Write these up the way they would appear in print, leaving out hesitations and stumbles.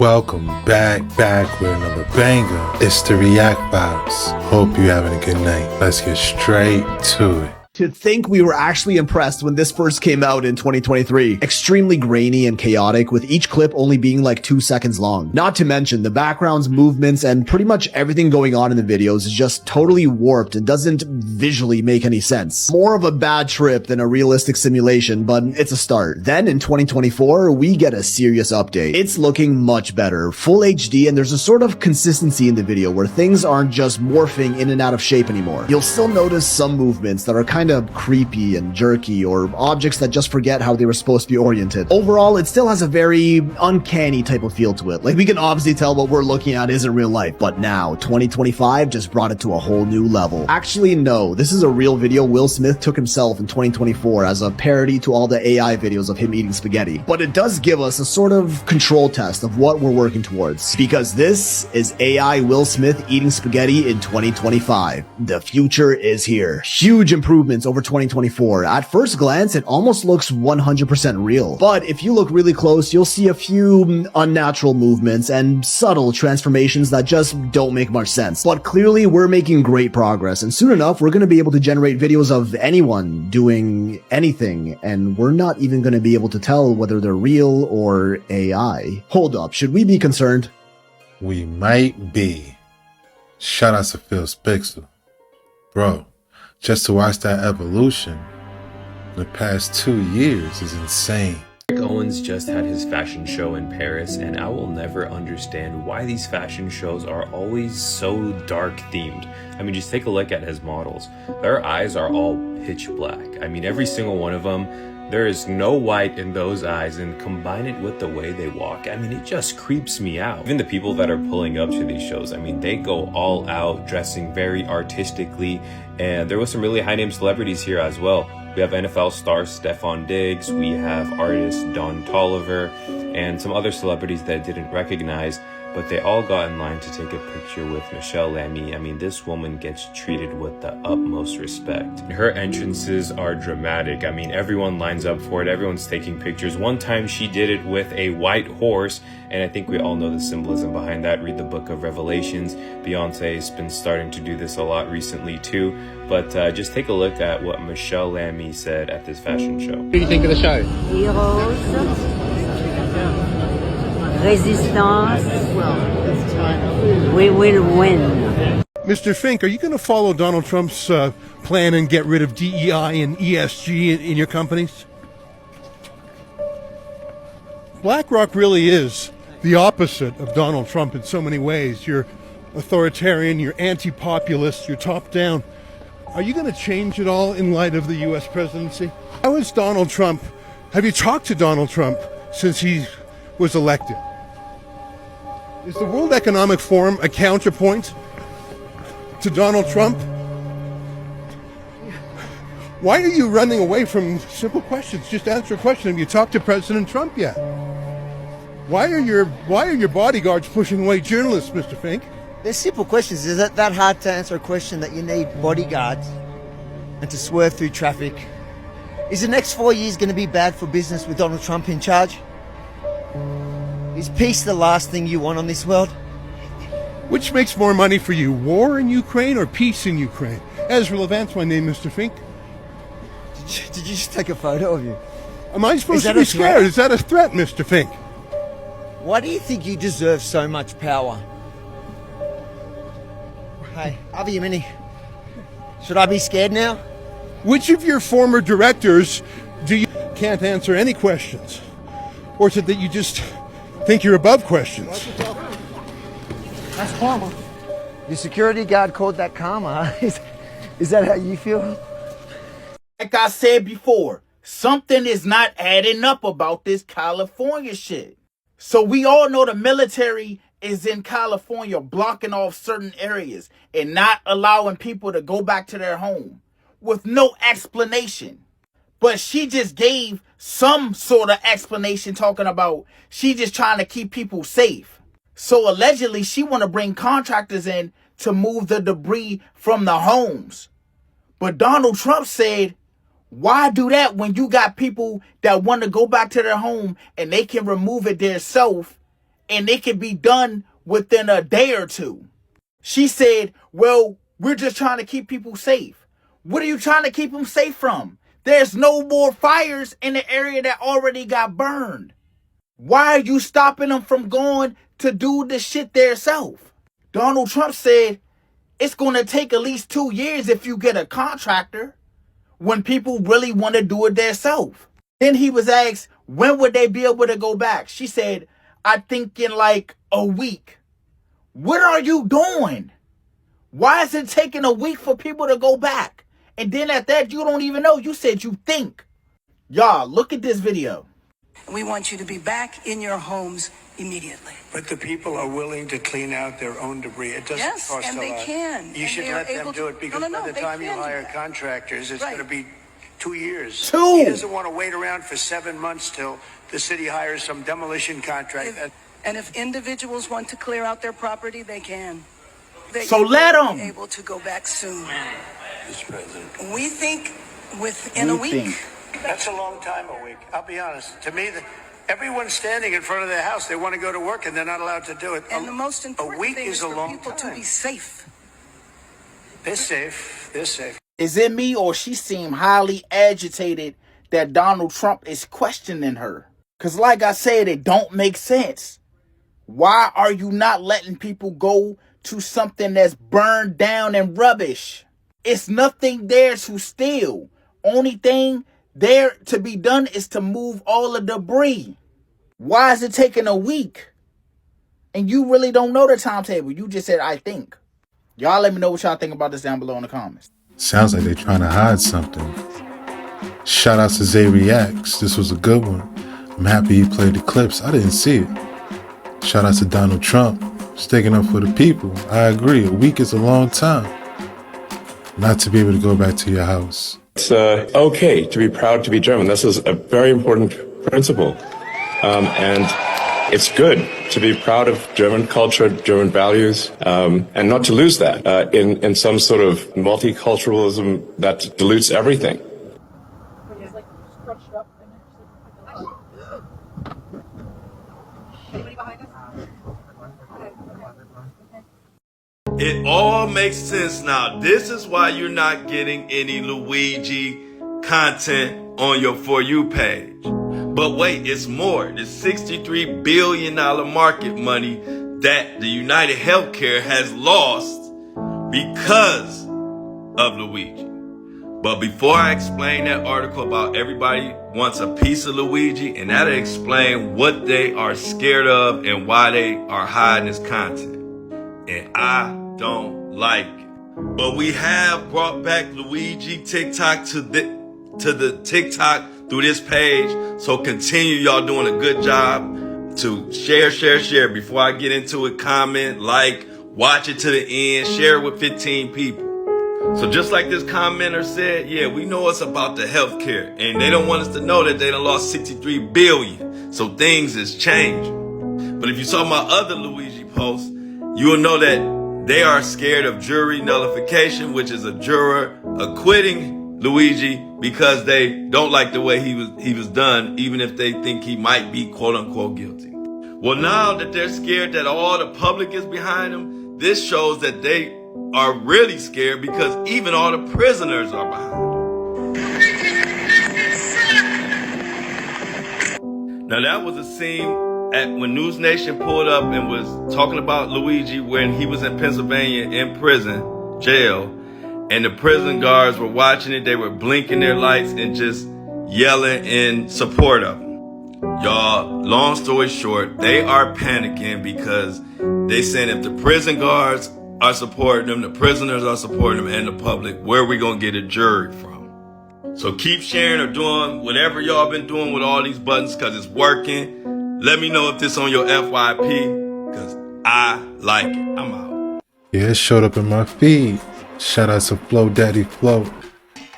Welcome back with another banger. It's the React Vibes. Hope you're having a good night. Let's get straight to it. To think we were actually impressed when this first came out in 2023. Extremely grainy and chaotic, with each clip only being like 2 seconds long. Not to mention the backgrounds, movements, and pretty much everything going on in the videos is just totally warped and doesn't visually make any sense. More of a bad trip than a realistic simulation, but it's a start. Then in 2024, we get a serious update. It's looking much better, full HD, and there's a sort of consistency in the video where things aren't just morphing in and out of shape anymore. You'll still notice some movements that are kind of creepy and jerky, or objects that just forget how they were supposed to be oriented. Overall, it still has a very uncanny type of feel to it. Like, we can obviously tell what we're looking at isn't real life, but now 2025 just brought it to a whole new level. Actually, no, this is a real video Will Smith took himself in 2024 as a parody to all the AI videos of him eating spaghetti. But it does give us a sort of control test of what we're working towards, because this is AI Will Smith eating spaghetti in 2025. The future is here. Huge improvements over 2024. At first glance, it almost looks 100% real. But if you look really close, you'll see a few unnatural movements and subtle transformations that just don't make much sense. But clearly, we're making great progress, and soon enough, we're going to be able to generate videos of anyone doing anything, and we're not even going to be able to tell whether they're real or AI. Hold up, should we be concerned? We might be. Shout out to Phil Spixel. Bro, just to watch that evolution in the past 2 years is insane. Owens just had his fashion show in Paris, and I will never understand why these fashion shows are always so dark themed. I mean, just take a look at his models. Their eyes are all pitch black. I mean, every single one of them, there is no white in those eyes, and combine it with the way they walk, I mean, it just creeps me out. Even the people that are pulling up to these shows, I mean, they go all out, dressing very artistically, and there was some really high-name celebrities here as well. We have NFL star Stephon Diggs, we have artist Don Tolliver, and some other celebrities that I didn't recognize, but they all got in line to take a picture with Michelle Lamy. I mean, this woman gets treated with the utmost respect. Her entrances are dramatic. I mean, everyone lines up for it. Everyone's taking pictures. One time she did it with a white horse, and I think we all know the symbolism behind that. Read the book of Revelations. Beyonce's been starting to do this a lot recently too. But just take a look at what Michelle Lamy said at this fashion show. What do you think of the show? Heroes. Resistance. We will win. Mr. Fink, are you going to follow Donald Trump's plan and get rid of DEI and ESG in your companies? BlackRock really is the opposite of Donald Trump in so many ways. You're authoritarian, you're anti-populist, you're top-down. Are you going to change it all in light of the U.S. presidency? How is Donald Trump? Have you talked to Donald Trump since he was elected? Is the World Economic Forum a counterpoint to Donald Trump? Why are you running away from simple questions? Just answer a question. Have you talked to President Trump yet? Why are your bodyguards pushing away journalists, Mr. Fink? They're simple questions. Is it that hard to answer a question that you need bodyguards and to swerve through traffic? Is the next 4 years going to be bad for business with Donald Trump in charge? Is peace the last thing you want on this world? Which makes more money for you, war in Ukraine or peace in Ukraine? Ezra Levant's my name, Mr. Fink. Did you just take a photo of you? Am I supposed to be scared? Is that a threat, Mr. Fink? Why do you think you deserve so much power? Hey, Avi Yemeni, should I be scared now? Which of your former directors do you can't answer any questions? Or is it that you just think you're above questions? That's karma. Your security guard called that karma. Is that how you feel? Like I said before, something is not adding up about this California shit. So we all know the military is in California blocking off certain areas and not allowing people to go back to their home with no explanation. But she just gave some sort of explanation talking about she just trying to keep people safe. So allegedly she want to bring contractors in to move the debris from the homes. But Donald Trump said, why do that when you got people that want to go back to their home and they can remove it themselves and it can be done within a day or two. She said, well, we're just trying to keep people safe. What are you trying to keep them safe from? There's no more fires in the area that already got burned. Why are you stopping them from going to do the shit themselves? Donald Trump said it's going to take at least 2 years if you get a contractor, when people really want to do it themselves. Then he was asked, when would they be able to go back? She said, I think in like a week. What are you doing? Why is it taking a week for people to go back? And then at that, you don't even know. You said you think. Y'all, look at this video. We want you to be back in your homes immediately. But the people are willing to clean out their own debris. It doesn't Yes, cost and a they lot. can. You And should they are let them able do to- it, because No, by the they time you can do hire that. contractors, it's Right. going to be 2 years. 2. He doesn't want to wait around for 7 months till the city hires some demolition contractor. And if individuals want to clear out their property, they can. So let will 'em. be able to go back soon. Mr. President. We think within a We week. think. That's a long time, a week. I'll be honest. To me, everyone's standing in front of their house. They want to go to work, and they're not allowed to do it. And the most important week thing is is a for long people to time. be safe. They're safe. They're safe. Is it me or she seemed highly agitated that Donald Trump is questioning her? Because like I said, it don't make sense. Why are you not letting people go to something that's burned down and rubbish? It's nothing there to steal. Only thing there to be done is to move all the debris. Why is it taking a week? And you really don't know the timetable. You just said, I think. Y'all let me know what y'all think about this down below in the comments. Sounds like they're trying to hide something. Shout out to Zay Reacts. This was a good one. I'm happy he played the clips. I didn't see it. Shout out to Donald Trump, sticking up for the people. I agree. A week is a long time. Not to be able to go back to your house. It's okay to be proud to be German. This is a very important principle. And it's good to be proud of German culture, German values, and not to lose that in some sort of multiculturalism that dilutes everything. It all makes sense now. This is why you're not getting any Luigi content on your For You page. But wait, it's more. The $63 billion market money that the United Healthcare has lost because of Luigi. But before I explain that article about everybody wants a piece of Luigi, and that'll explain what they are scared of and why they are hiding this content. And I don't like it. But we have brought back Luigi TikTok to the TikTok through this page. So continue, y'all doing a good job to share. Before I get into it, comment, like, watch it to the end, share it with 15 people. So just like this commenter said, yeah, we know it's about the healthcare, and they don't want us to know that they done lost 63 billion. So things is changing. But if you saw my other Luigi post, you will know that they are scared of jury nullification, which is a juror acquitting Luigi because they don't like the way he was done, even if they think he might be quote unquote guilty. Well, now that they're scared that all the public is behind them, this shows that they are really scared because even all the prisoners are behind them. Now that was a scene when News Nation pulled up and was talking about Luigi when he was in Pennsylvania in prison, jail, and the prison guards were watching it. They were blinking their lights and just yelling in support of him. Y'all, long story short, they are panicking because they saying if the prison guards are supporting them, the prisoners are supporting them, and the public, where are we gonna get a jury from? So keep sharing or doing whatever y'all been doing with all these buttons because it's working. Let me know if this on your FYP, because I like it. I'm out. Yeah, it showed up in my feed. Shout out to Flo Daddy Flo.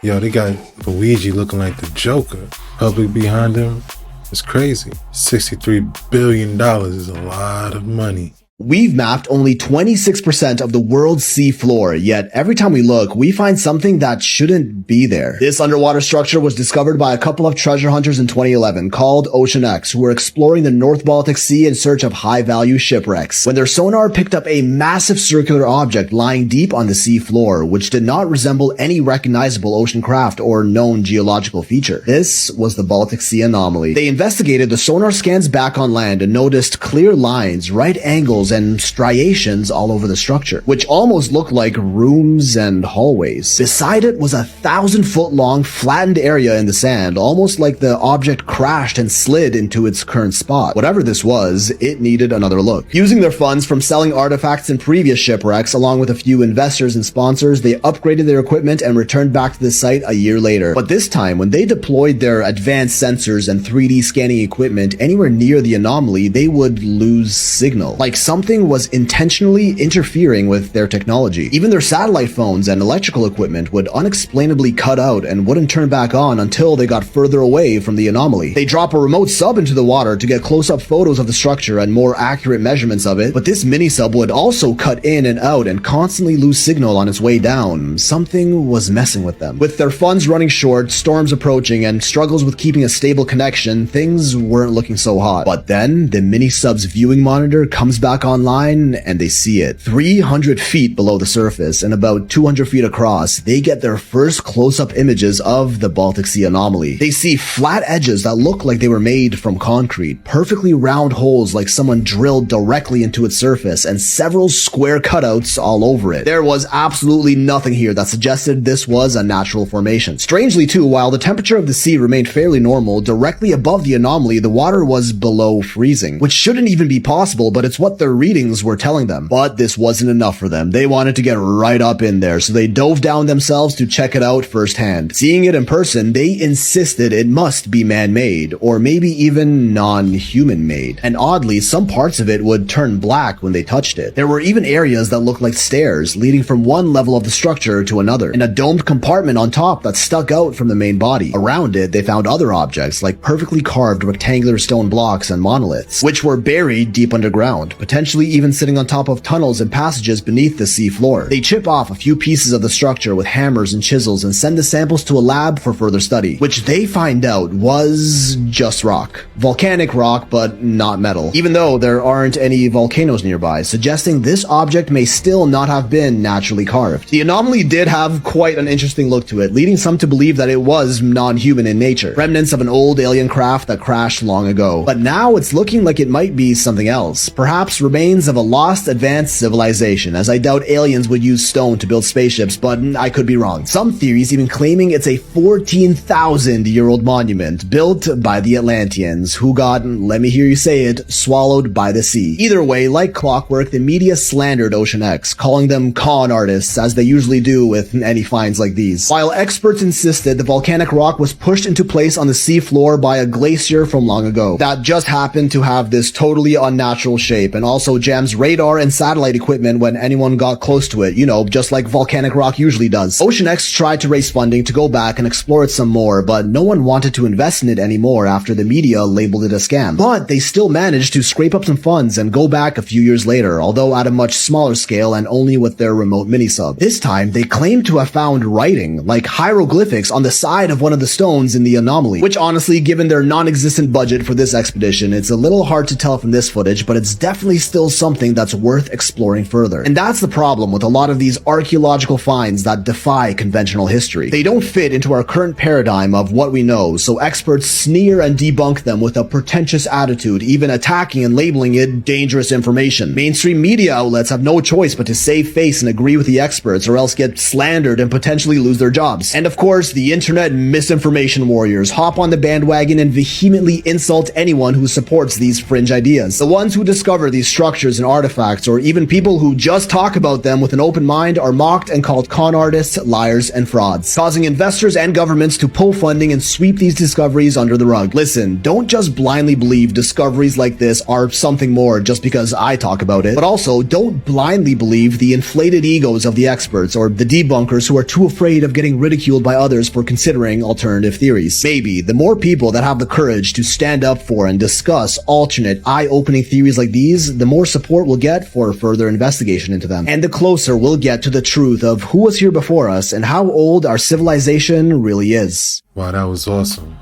Yo, they got Luigi looking like the Joker. Public behind him. It's crazy. $63 billion is a lot of money. We've mapped only 26% of the world's sea floor, yet every time we look, we find something that shouldn't be there. This underwater structure was discovered by a couple of treasure hunters in 2011 called Ocean X, who were exploring the North Baltic Sea in search of high-value shipwrecks, when their sonar picked up a massive circular object lying deep on the sea floor, which did not resemble any recognizable ocean craft or known geological feature. This was the Baltic Sea anomaly. They investigated the sonar scans back on land and noticed clear lines, right angles, and striations all over the structure, which almost looked like rooms and hallways. Beside it was a 1,000-foot long flattened area in the sand, almost like the object crashed and slid into its current spot. Whatever this was, it needed another look. Using their funds from selling artifacts in previous shipwrecks, along with a few investors and sponsors, they upgraded their equipment and returned back to the site a year later. But this time, when they deployed their advanced sensors and 3D scanning equipment anywhere near the anomaly, they would lose signal. Like something was intentionally interfering with their technology. Even their satellite phones and electrical equipment would unexplainably cut out and wouldn't turn back on until they got further away from the anomaly. They drop a remote sub into the water to get close-up photos of the structure and more accurate measurements of it, but this mini-sub would also cut in and out and constantly lose signal on its way down. Something was messing with them. With their funds running short, storms approaching, and struggles with keeping a stable connection, things weren't looking so hot. But then, the mini-sub's viewing monitor comes back online and they see it. 300 feet below the surface and about 200 feet across, they get their first close-up images of the Baltic Sea anomaly. They see flat edges that look like they were made from concrete, perfectly round holes like someone drilled directly into its surface, and several square cutouts all over it. There was absolutely nothing here that suggested this was a natural formation. Strangely too, while the temperature of the sea remained fairly normal, directly above the anomaly, the water was below freezing, which shouldn't even be possible, but it's what their readings were telling them. But this wasn't enough for them. They wanted to get right up in there, so they dove down themselves to check it out firsthand. Seeing it in person, they insisted it must be man-made, or maybe even non-human made. And oddly, some parts of it would turn black when they touched it. There were even areas that looked like stairs, leading from one level of the structure to another, and a domed compartment on top that stuck out from the main body. Around it, they found other objects, like perfectly carved rectangular stone blocks and monoliths, which were buried deep underground, potentially even sitting on top of tunnels and passages beneath the sea floor. They chip off a few pieces of the structure with hammers and chisels and send the samples to a lab for further study, which they find out was just rock. Volcanic rock, but not metal, even though there aren't any volcanoes nearby, suggesting this object may still not have been naturally carved. The anomaly did have quite an interesting look to it, leading some to believe that it was non-human in nature, remnants of an old alien craft that crashed long ago. But now it's looking like it might be something else, perhaps remains of a lost advanced civilization, as I doubt aliens would use stone to build spaceships, but I could be wrong. Some theories even claiming it's a 14,000-year-old monument built by the Atlanteans, who got, let me hear you say it, swallowed by the sea. Either way, like clockwork, the media slandered Ocean X, calling them con artists, as they usually do with any finds like these. While experts insisted the volcanic rock was pushed into place on the sea floor by a glacier from long ago, that just happened to have this totally unnatural shape, and also jams radar and satellite equipment when anyone got close to it, you know, just like volcanic rock usually does. Ocean X tried to raise funding to go back and explore it some more, but no one wanted to invest in it anymore after the media labeled it a scam. But they still managed to scrape up some funds and go back a few years later, although at a much smaller scale and only with their remote mini-sub. This time, they claimed to have found writing, like hieroglyphics, on the side of one of the stones in the anomaly, which honestly, given their non-existent budget for this expedition, it's a little hard to tell from this footage, but it's definitely still something that's worth exploring further. And that's the problem with a lot of these archaeological finds that defy conventional history. They don't fit into our current paradigm of what we know, so experts sneer and debunk them with a pretentious attitude, even attacking and labeling it dangerous information. Mainstream media outlets have no choice but to save face and agree with the experts, or else get slandered and potentially lose their jobs. And of course, the internet misinformation warriors hop on the bandwagon and vehemently insult anyone who supports these fringe ideas. The ones who discover these structures and artifacts, or even people who just talk about them with an open mind, are mocked and called con artists, liars, and frauds, causing investors and governments to pull funding and sweep these discoveries under the rug. Listen, don't just blindly believe discoveries like this are something more just because I talk about it, but also don't blindly believe the inflated egos of the experts or the debunkers who are too afraid of getting ridiculed by others for considering alternative theories. Maybe the more people that have the courage to stand up for and discuss alternate, eye-opening theories like these, the the more support we'll get for further investigation into them. And the closer we'll get to the truth of who was here before us and how old our civilization really is. Wow, that was awesome.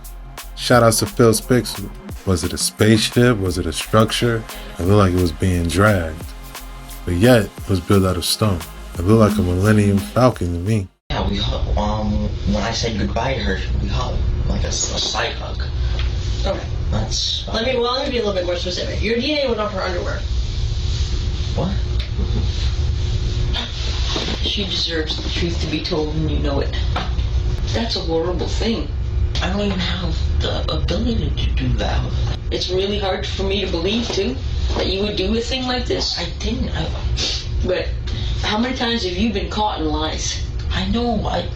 Shout outs to Phil Spixel. Was it a spaceship? Was it a structure? It looked like it was being dragged. But yet, it was built out of stone. It looked like a Millennium Falcon to me. Yeah, we hug. When I said goodbye to her, we hug. Like a side hug. Okay. That's... Let me be a little bit more specific. Your DNA went off her underwear. What? She deserves the truth to be told, and you know it. That's a horrible thing. I don't even have the ability to do that. It's really hard for me to believe, too, that you would do a thing like this. I didn't. But how many times have you been caught in lies? I know. And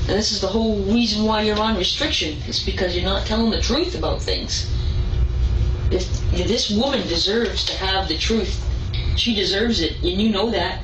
this is the whole reason why you're on restriction. It's because you're not telling the truth about things. If this woman deserves to have the truth, she deserves it, and you know that.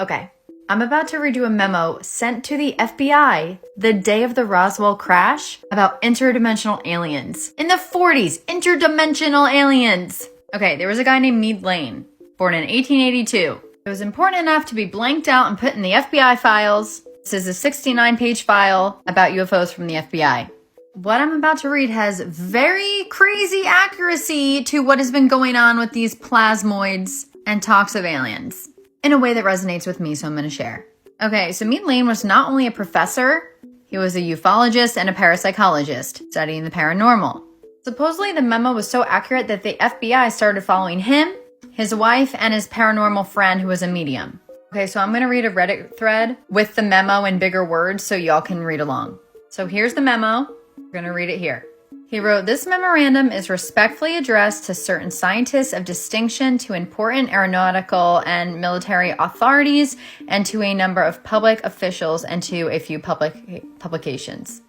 Okay, I'm about to read you a memo sent to the FBI the day of the Roswell crash about interdimensional aliens. In the 40s, interdimensional aliens! Okay, there was a guy named Mead Lane, born in 1882. It was important enough to be blanked out and put in the FBI files. This is a 69-page file about UFOs from the FBI. What I'm about to read has very crazy accuracy to what has been going on with these plasmoids and talks of aliens in a way that resonates with me, so I'm going to share. Okay, so Mead Lane was not only a professor, he was a ufologist and a parapsychologist studying the paranormal. Supposedly, the memo was so accurate that the FBI started following him, his wife, and his paranormal friend who was a medium. Okay, so I'm going to read a Reddit thread with the memo in bigger words so y'all can read along. So here's the memo. We're going to read it here. He wrote, "This memorandum is respectfully addressed to certain scientists of distinction, to important aeronautical and military authorities, and to a number of public officials, and to a few publications.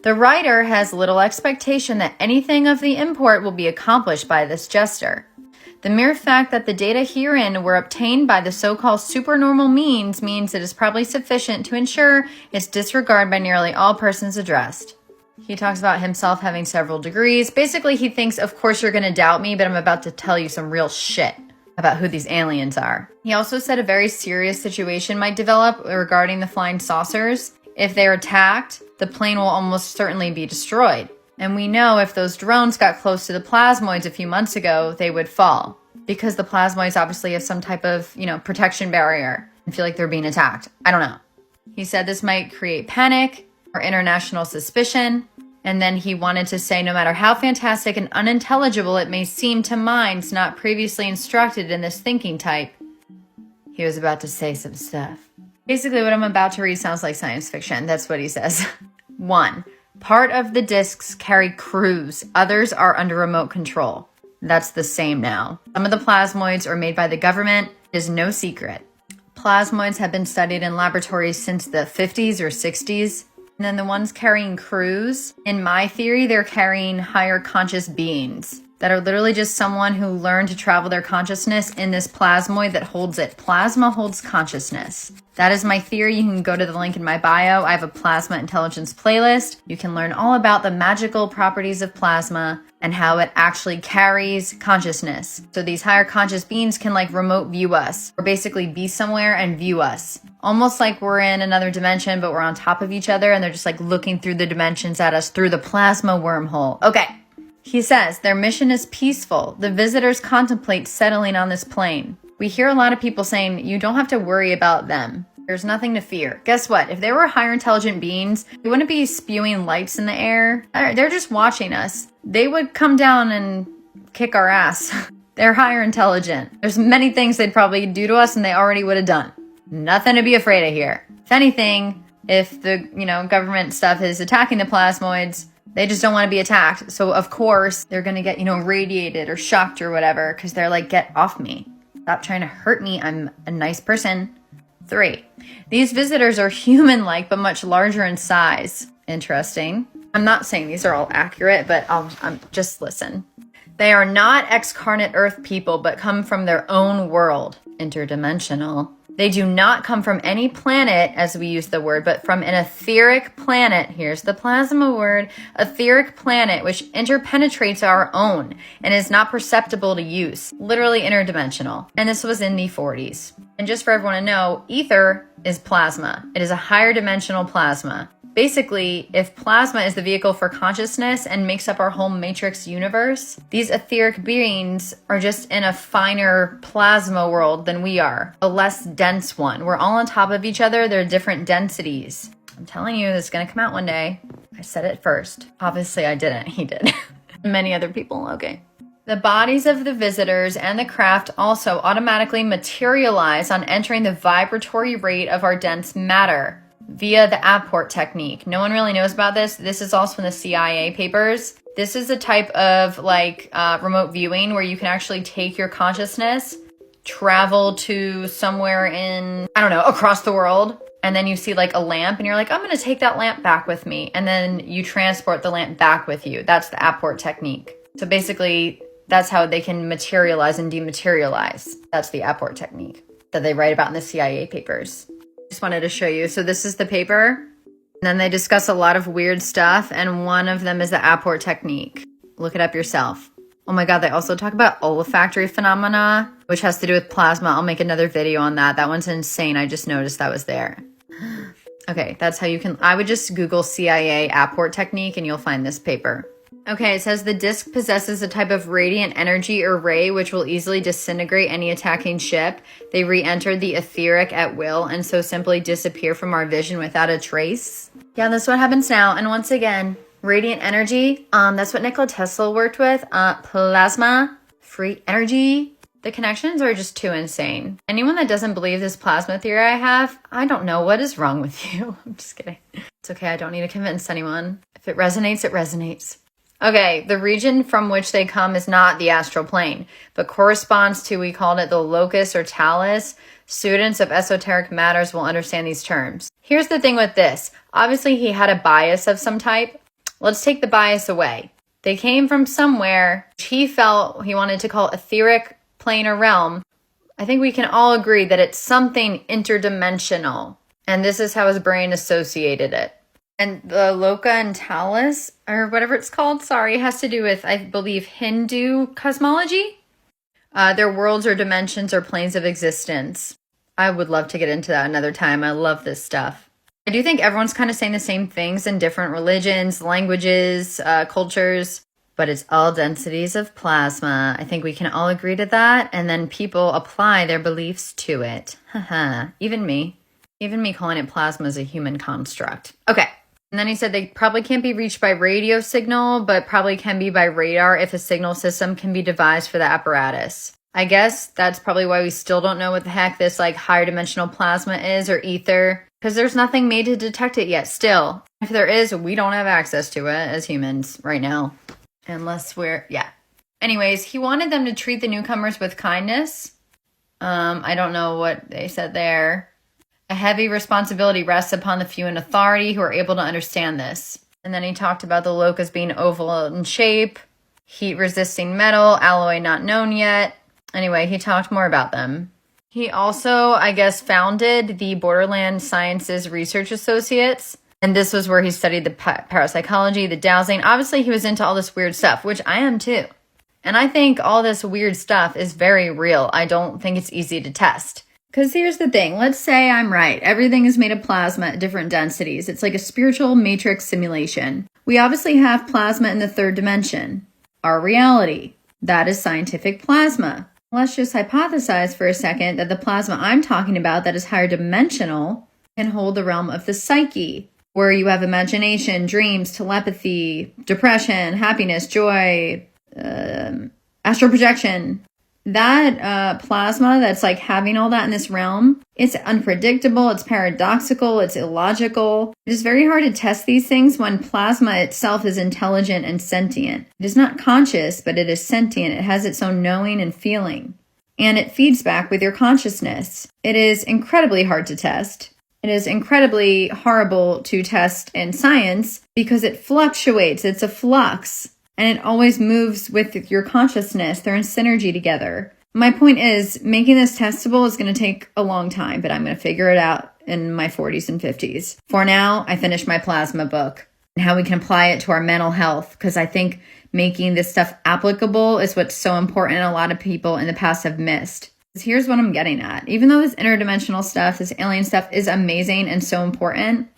The writer has little expectation that anything of the import will be accomplished by this gesture. The mere fact that the data herein were obtained by the so-called supernormal means it is probably sufficient to ensure its disregard by nearly all persons addressed." He talks about himself having several degrees. Basically, he thinks, of course you're going to doubt me, but I'm about to tell you some real shit about who these aliens are. He also said a very serious situation might develop regarding the flying saucers. If they're attacked, the plane will almost certainly be destroyed. And we know if those drones got close to the plasmoids a few months ago, they would fall. Because the plasmoids obviously have some type of, protection barrier and feel like they're being attacked. I don't know. He said this might create panic or international suspicion. And then he wanted to say, no matter how fantastic and unintelligible it may seem to minds not previously instructed in this thinking type, he was about to say some stuff. Basically, what I'm about to read sounds like science fiction. That's what he says. 1. Part of the discs carry crews. Others are under remote control. That's the same now. Some of the plasmoids are made by the government. It is no secret. Plasmoids have been studied in laboratories since the 50s or 60s. And then the ones carrying crews, in my theory, they're carrying higher conscious beings that are literally just someone who learned to travel their consciousness in this plasmoid that holds it. Plasma holds consciousness. That is my theory. You can go to the link in my bio. I have a plasma intelligence playlist. You can learn all about the magical properties of plasma and how it actually carries consciousness. So these higher conscious beings can remote view us, or basically be somewhere and view us. Almost like we're in another dimension, but we're on top of each other and they're just looking through the dimensions at us through the plasma wormhole. Okay. He says their mission is peaceful. The visitors contemplate settling on this plane. We hear a lot of people saying you don't have to worry about them. There's nothing to fear. Guess what? If they were higher intelligent beings, they wouldn't be spewing lights in the air. They're just watching us. They would come down and kick our ass. They're higher intelligent. There's many things they'd probably do to us and they already would have done. Nothing to be afraid of here. If anything, if the, government stuff is attacking the plasmoids, they just don't want to be attacked. So of course they're going to get, radiated or shocked or whatever because they're like, get off me. Stop trying to hurt me. I'm a nice person. 3. These visitors are human-like but much larger in size. Interesting. I'm not saying these are all accurate, but I'm just listen. They are not excarnate Earth people but come from their own world. Interdimensional. They do not come from any planet, as we use the word, but from an etheric planet. Here's the plasma word. Etheric planet, which interpenetrates our own and is not perceptible to use. Literally interdimensional. And this was in the 40s. And just for everyone to know, ether is plasma. It is a higher dimensional plasma. Basically, if plasma is the vehicle for consciousness and makes up our whole matrix universe, these etheric beings are just in a finer plasma world than we are, a less dense one. We're all on top of each other. They're different densities. I'm telling you, this is going to come out one day. I said it first. Obviously, I didn't. He did. Many other people. Okay. The bodies of the visitors and the craft also automatically materialize on entering the vibratory rate of our dense matter via the apport technique. No one really knows about this. This is also in the CIA papers. This is a type of remote viewing where you can actually take your consciousness, travel to somewhere in, I don't know, across the world. And then you see like a lamp and you're like, I'm going to take that lamp back with me. And then you transport the lamp back with you. That's the apport technique. So basically that's how they can materialize and dematerialize. That's the apport technique that they write about in the CIA papers. Just wanted to show you. So this is the paper. And then they discuss a lot of weird stuff. And one of them is the apport technique. Look it up yourself. Oh my God, they also talk about olfactory phenomena, which has to do with plasma. I'll make another video on that. That one's insane. I just noticed that was there. Okay, that's how you can, I would just Google CIA apport technique and you'll find this paper. Okay, it says the disc possesses a type of radiant energy or ray which will easily disintegrate any attacking ship. They re-enter the etheric at will and so simply disappear from our vision without a trace. Yeah, that's what happens now. And once again, radiant energy, that's what Nikola Tesla worked with. Plasma, free energy. The connections are just too insane. Anyone that doesn't believe this plasma theory I have, I don't know what is wrong with you. I'm just kidding. It's okay, I don't need to convince anyone. If it resonates, it resonates. Okay, the region from which they come is not the astral plane, but corresponds to, we called it the locus or talus. Students of esoteric matters will understand these terms. Here's the thing with this. Obviously, he had a bias of some type. Let's take the bias away. They came from somewhere he felt he wanted to call etheric plane or realm. I think we can all agree that it's something interdimensional. And this is how his brain associated it. And the loka and talus, or whatever it's called, has to do with, I believe, Hindu cosmology. Their worlds or dimensions or planes of existence. I would love to get into that another time. I love this stuff. I do think everyone's kind of saying the same things in different religions, languages, cultures, but it's all densities of plasma. I think we can all agree to that, and then people apply their beliefs to it. Haha, even me calling it plasma is a human construct. Okay. And then he said they probably can't be reached by radio signal, but probably can be by radar if a signal system can be devised for the apparatus. I guess that's probably why we still don't know what the heck this higher dimensional plasma is or ether, because there's nothing made to detect it yet still. If there is, we don't have access to it as humans right now. Unless Anyways, he wanted them to treat the newcomers with kindness. I don't know what they said there. A heavy responsibility rests upon the few in authority who are able to understand this. And then he talked about the locus being oval in shape, heat-resisting metal, alloy not known yet. Anyway, he talked more about them. He also, I guess, founded the Borderland Sciences Research Associates. And this was where he studied the parapsychology, the dowsing. Obviously, he was into all this weird stuff, which I am too. And I think all this weird stuff is very real. I don't think it's easy to test. Because here's the thing, let's say I'm right. Everything is made of plasma at different densities. It's like a spiritual matrix simulation. We obviously have plasma in the third dimension. Our reality. That is scientific plasma. Let's just hypothesize for a second that the plasma I'm talking about that is higher dimensional can hold the realm of the psyche, where you have imagination, dreams, telepathy, depression, happiness, joy, astral projection. That plasma that's having all that in this realm, it's unpredictable, it's paradoxical, it's illogical. It is very hard to test these things when plasma itself is intelligent and sentient. It is not conscious, but it is sentient. It has its own knowing and feeling. And it feeds back with your consciousness. It is incredibly hard to test. It is incredibly horrible to test in science because it fluctuates. It's a flux. And it always moves with your consciousness. They're in synergy together. My point is, making this testable is going to take a long time, but I'm going to figure it out in my 40s and 50s. For now, I finished my plasma book and how we can apply it to our mental health, because I think making this stuff applicable is what's so important and a lot of people in the past have missed. Here's what I'm getting at. Even though this interdimensional stuff, this alien stuff is amazing and so important,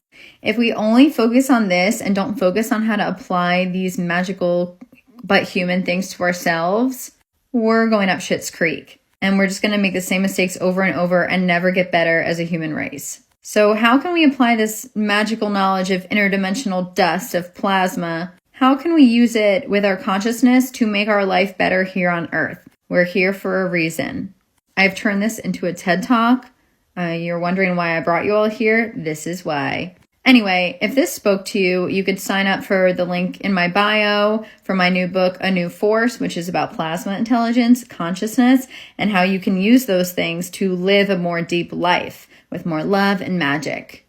if we only focus on this and don't focus on how to apply these magical but human things to ourselves, we're going up shit's creek. And we're just going to make the same mistakes over and over and never get better as a human race. So how can we apply this magical knowledge of interdimensional dust, of plasma? How can we use it with our consciousness to make our life better here on Earth? We're here for a reason. I've turned this into a TED Talk. You're wondering why I brought you all here? This is why. Anyway, if this spoke to you, you could sign up for the link in my bio for my new book, A New Force, which is about plasma intelligence, consciousness, and how you can use those things to live a more deep life with more love and magic.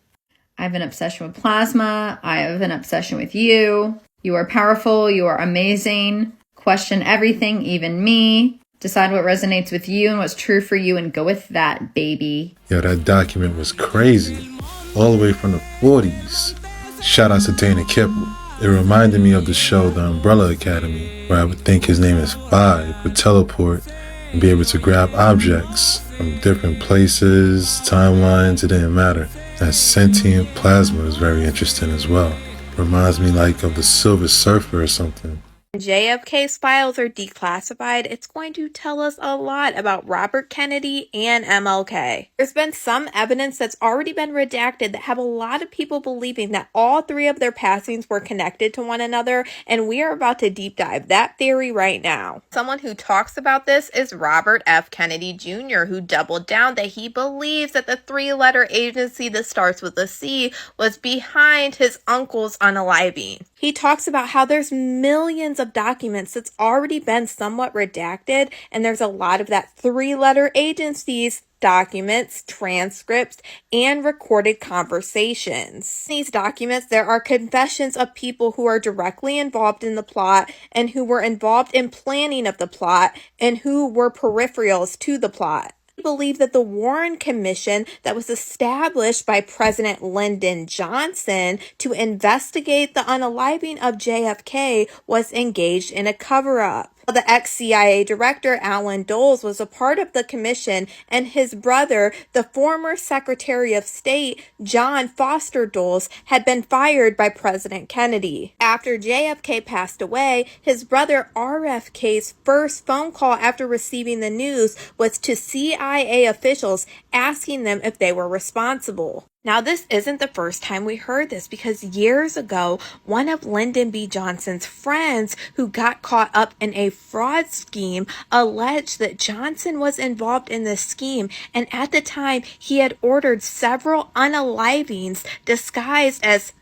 I have an obsession with plasma. I have an obsession with you. You are powerful. You are amazing. Question everything, even me. Decide what resonates with you and what's true for you and go with that, baby. Yo, that document was crazy. All the way from the 40s. Shout out to Dana Kipple. It reminded me of the show The Umbrella Academy, where I would think his name is Five, would teleport and be able to grab objects from different places, timelines, it didn't matter. That sentient plasma is very interesting as well. Reminds me like of the Silver Surfer or something. JFK's files are declassified, it's going to tell us a lot about Robert Kennedy and MLK. There's been some evidence that's already been redacted that have a lot of people believing that all three of their passings were connected to one another, and we are about to deep dive that theory right now. Someone who talks about this is Robert F. Kennedy Jr., who doubled down that he believes that the three-letter agency that starts with a C was behind his uncle's unaliving. He talks about how there's millions of documents that's already been somewhat redacted, and there's a lot of that three-letter agency's documents, transcripts, and recorded conversations. In these documents, there are confessions of people who are directly involved in the plot and who were involved in planning of the plot and who were peripherals to the plot. Believe that the Warren Commission that was established by President Lyndon Johnson to investigate the unaliving of JFK was engaged in a cover-up. The ex-CIA director Alan Dulles was a part of the commission, and his brother, the former Secretary of State John Foster Dulles, had been fired by President Kennedy. After JFK passed away, his brother RFK's first phone call after receiving the news was to CIA officials asking them if they were responsible. Now, this isn't the first time we heard this, because years ago, one of Lyndon B. Johnson's friends who got caught up in a fraud scheme alleged that Johnson was involved in this scheme, and at the time, he had ordered several unalivings disguised as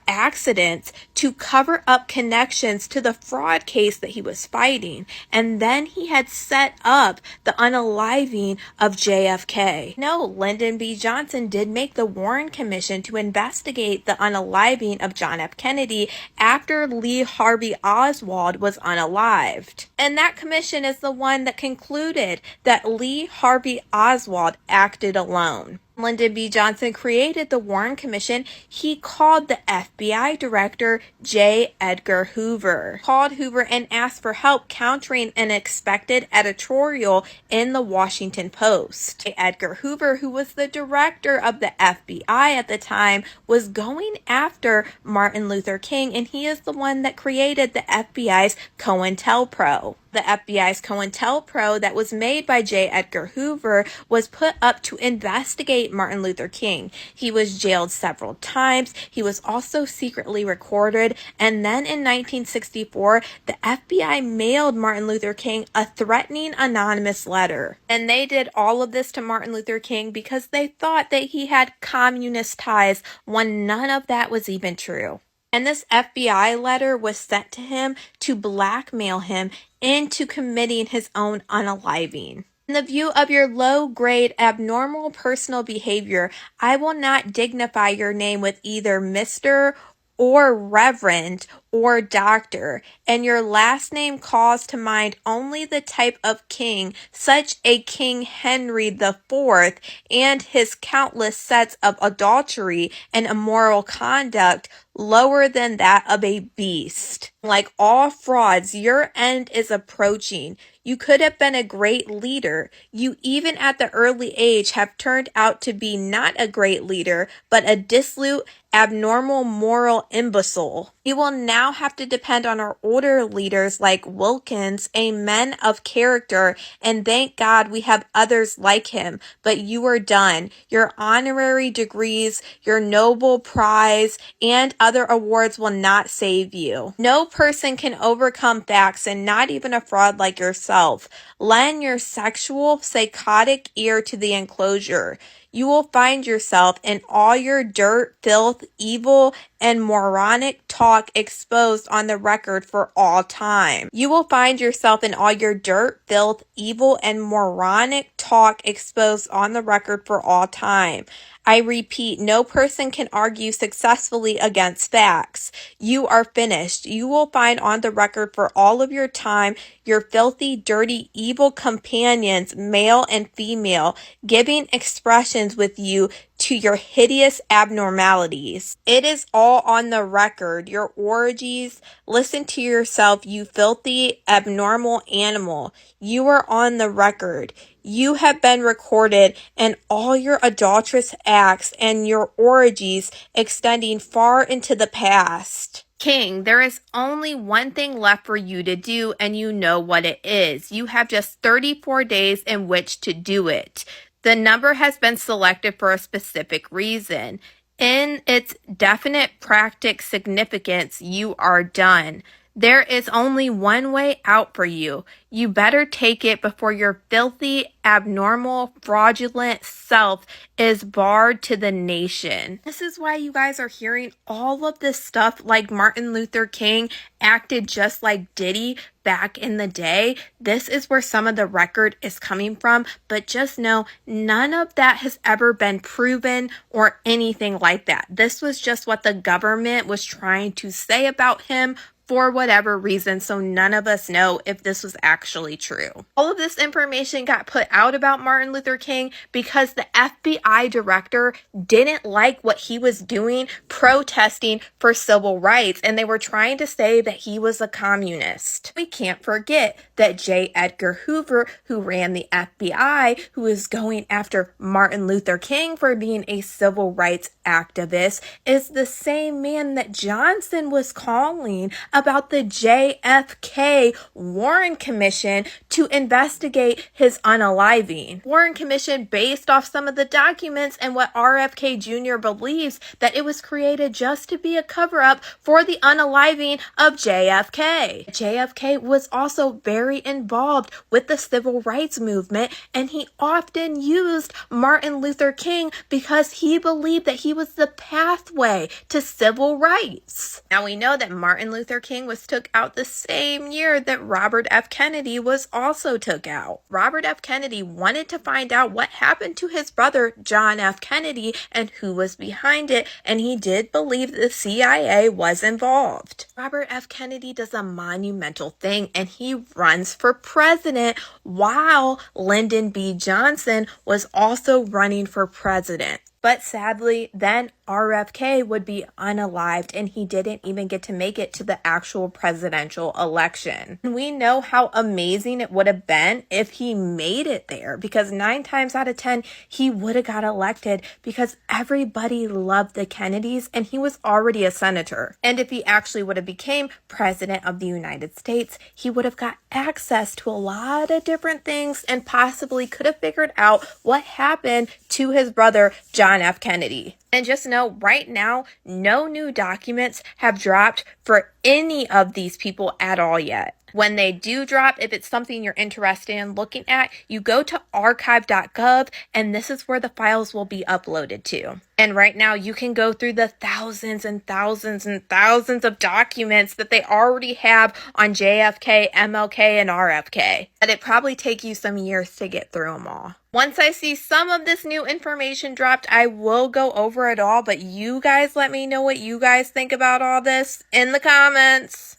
accidents to cover up connections to the fraud case that he was fighting. And then he had set up the unaliving of JFK. No, Lyndon B. Johnson did make the Warren Commission to investigate the unaliving of John F. Kennedy after Lee Harvey Oswald was unalived. And that commission is the one that concluded that Lee Harvey Oswald acted alone. Lyndon B. Johnson created the Warren Commission. He called the FBI director J. Edgar Hoover. Called Hoover and asked for help countering an expected editorial in the Washington Post. J. Edgar Hoover, who was the director of the FBI at the time, was going after Martin Luther King, and he is the one that created the FBI's COINTELPRO. The FBI's COINTELPRO that was made by J. Edgar Hoover was put up to investigate Martin Luther King. He was jailed several times. He was also secretly recorded. And then in 1964, the FBI mailed Martin Luther King a threatening anonymous letter. And they did all of this to Martin Luther King because they thought that he had communist ties, when none of that was even true. And this FBI letter was sent to him to blackmail him into committing his own unaliving. In the view of your low-grade abnormal personal behavior, I will not dignify your name with either Mr. or reverend or doctor, and your last name calls to mind only the type of king, such a King Henry IV, and his countless sets of adultery and immoral conduct lower than that of a beast. Like all frauds, your end is approaching. You could have been a great leader. You, even at the early age, have turned out to be not a great leader, but a dissolute, abnormal moral imbecile. You will now have to depend on our older leaders like Wilkins, a man of character, and thank God we have others like him. But you are done. Your honorary degrees, your Nobel Prize, and other awards will not save you. No person can overcome facts, and not even a fraud like yourself. Lend your sexual, psychotic ear to the enclosure. You will find yourself in all your dirt, filth, evil, and moronic talk exposed on the record for all time. You will find yourself in all your dirt, filth, evil, and moronic talk exposed on the record for all time. I repeat, no person can argue successfully against facts. You are finished. You will find on the record for all of your time your filthy, dirty, evil companions, male and female, giving expressions with you to your hideous abnormalities. It is all on the record. Your orgies. Listen to yourself, you filthy, abnormal animal. You are on the record. You have been recorded, and all your adulterous acts and your orgies extending far into the past. King, there is only one thing left for you to do, and you know what it is. You have just 34 days in which to do it. The number has been selected for a specific reason. In its definite practical significance, you are done. There is only one way out for you. You better take it before your filthy, abnormal, fraudulent self is barred to the nation. This is why you guys are hearing all of this stuff like Martin Luther King acted just like Diddy back in the day. This is where some of the record is coming from, but just know none of that has ever been proven or anything like that. This was just what the government was trying to say about him for whatever reason, so none of us know if this was actually true. All of this information got put out about Martin Luther King because the FBI director didn't like what he was doing, protesting for civil rights, and they were trying to say that he was a communist. We can't forget that J. Edgar Hoover, who ran the FBI, who was going after Martin Luther King for being a civil rights activist, is the same man that Johnson was calling about the JFK Warren Commission to investigate his unaliving. Warren Commission, based off some of the documents and what RFK Jr. believes, that it was created just to be a cover-up for the unaliving of JFK. JFK was also very involved with the civil rights movement, and he often used Martin Luther King because he believed that he was the pathway to civil rights. Now we know that Martin Luther King was took out the same year that Robert F. Kennedy was also took out. Robert F. Kennedy wanted to find out what happened to his brother John F. Kennedy and who was behind it, and he did believe the CIA was involved. Robert F. Kennedy does a monumental thing, and he runs for president while Lyndon B. Johnson was also running for president. But sadly, then RFK would be unalived, and he didn't even get to make it to the actual presidential election. And we know how amazing it would have been if he made it there, because 9 times out of 10, he would have got elected because everybody loved the Kennedys, and he was already a senator. And if he actually would have became president of the United States, he would have got access to a lot of different things and possibly could have figured out what happened to his brother, John F. Kennedy. And just know right now, no new documents have dropped for any of these people at all yet. When they do drop, if it's something you're interested in looking at, you go to archive.gov, and this is where the files will be uploaded to. And right now, you can go through the thousands and thousands and thousands of documents that they already have on JFK, MLK, and RFK. But it probably take you some years to get through them all. Once I see some of this new information dropped, I will go over it all, but you guys let me know what you guys think about all this in the comments.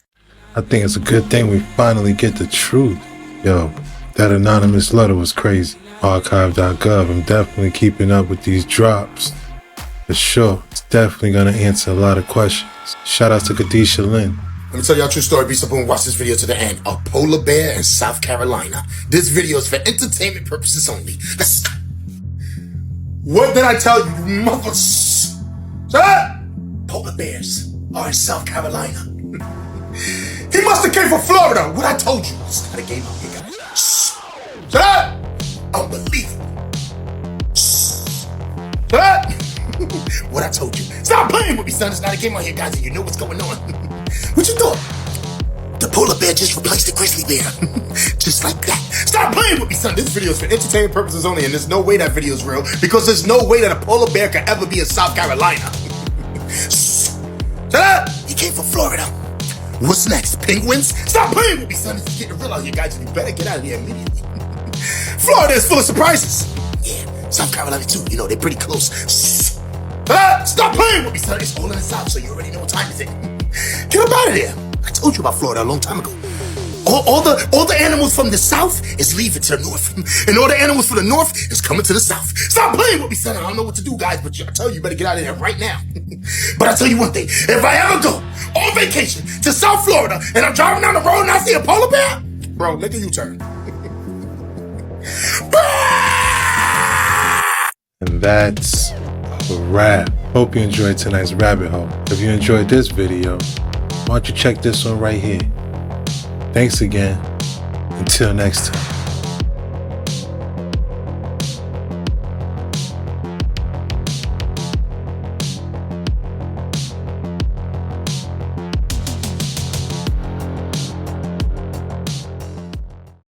I think it's a good thing we finally get the truth. Yo, that anonymous letter was crazy. Archive.gov, I'm definitely keeping up with these drops. For sure, it's definitely gonna answer a lot of questions. Shout out to Khadisha Lynn. Let me tell y'all a true story. Be simple and watch this video to the end. A polar bear in South Carolina. This video is for entertainment purposes only. Let's... What did I tell you, mothers? Shut up! Polar bears are in South Carolina. He must have came from Florida. What I told you. It's not a game out here, guys. Shut up! Unbelievable. Shut up! What I told you. Stop playing with me, son. It's not a game out here, guys, and you know what's going on. What you thought? The polar bear just replaced the grizzly bear. Just like that. Stop playing with me, son. This video is for entertainment purposes only, and there's no way that video is real, because there's no way that a polar bear could ever be in South Carolina. Shut up! He came from Florida. What's next? Penguins? Stop playing with me, son. This is getting real out here, guys, and you better get out of here immediately. Florida is full of surprises. Yeah, South Carolina too. You know, they're pretty close. Stop playing with me, son. It's all in the South, so you already know what time is it. Get up out of there. I told you about Florida a long time ago. All the animals from the South is leaving to the North. And all the animals from the North is coming to the South. Stop playing with me, son. I don't know what to do, guys, but I tell you, you better get out of there right now. But I tell you one thing. If I ever go on vacation to South Florida and I'm driving down the road and I see a polar bear, bro, make a U-turn. And that's a wrap. Hope you enjoyed tonight's rabbit hole. If you enjoyed this video, why don't you check this one right here. Thanks again. Until next time.